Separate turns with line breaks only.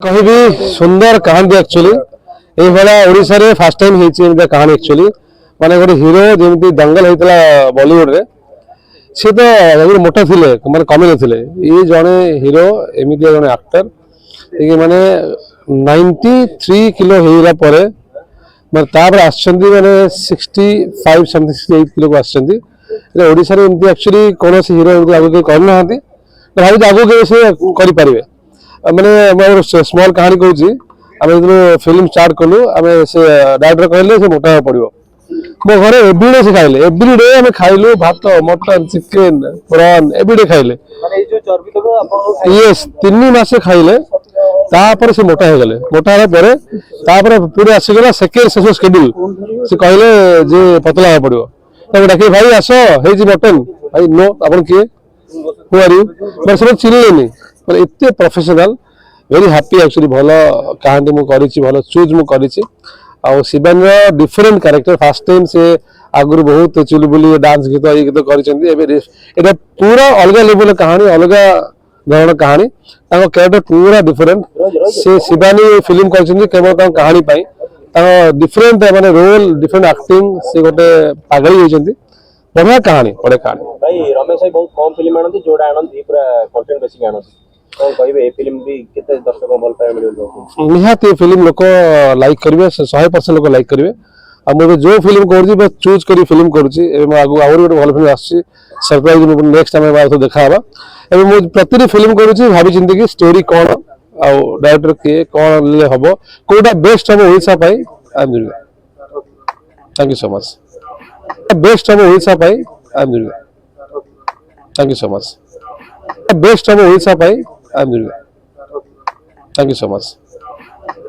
कहबी सुंदर कहानी एक्चुअली ये ओडिशा रे फर्स्ट टाइम कहानी एक्चुअली माने गोटे हीरो जमी दंगल होता बॉलीवुड रे सी तो मोटा थिले माने कमी नथिले ये जने हीरो एमती जने एक्टर ये माने 93 किलो हेरा परे माने तापर आछंती माने 65 समथिंग 68 किलो को आछंती ओडिशा रे एमती एक्चुअली कोन से हीरो आगु के कर नाहंती भाई आगु के से करि परिबे मैंने स्मॉल कहानी कहूँ फिल्म स्टार्ट कलु आम से डायरेक्टर कहले से मोटा पड़ो मो घर एवरीडे से खाइले एवरीडे आम खाइलु भात मटन चिकेन प्रॉन एवरीडे खाइले यस 3 मास खाइले तापर से मोटा हो गले मोटा होगा पूरे आसीगला सेकेंड शेष शेड्यूल से कहले जे पतला हो पड़ो डाक भाई आस मटन भाई नो आप किए हु आर यू मैं सब चिन्हलेनी इतने प्रोफेशनल वेरी हैप्पी एक्चुअली भल कहानी मुझे भल चूज मुझे Shivani different character first time से आगुरी बहुत चुलबुली डांस गीत ये गीत कर पूरा अलग लेवल कहानी अलग धरण कहानी कैरेक्टर पूरा डिफरेंट से शिवानी फिल्म कर कहानी डिफरेंट माने रोल डिफरेंट एक्टिंग से गोटे पागल होती बढ़िया कहानी बड़े कहानी
भाई रमेश भाई बहुत कम फिल्म आनती जोड़ा आनती पूरा कंटेंट बेसिक आनती तो कहबे ए फिल्म भी केते दर्शक भल पाए मिलियो
निहाती फिल्म लोक लाइक करिवे 100% लोक लाइक करिवे आ मो जो फिल्म करजी बस चूज करी फिल्म करजी ए म आगु और गोटे भल फिल्म आसी सरप्राइज मो नेक्स्ट टाइम बार तो देखा हबा ए मो प्रति फिल्म करजी भाबी चिंती की स्टोरी कोन आ डायरेक्टर के कोन ले हबो कोटा बेस्ट हबो ओडिसा पाई I am doing thank you so much best हबो ओडिसा पाई I am doing thank you so much best हबो ओडिसा पाई I am doing thank you so much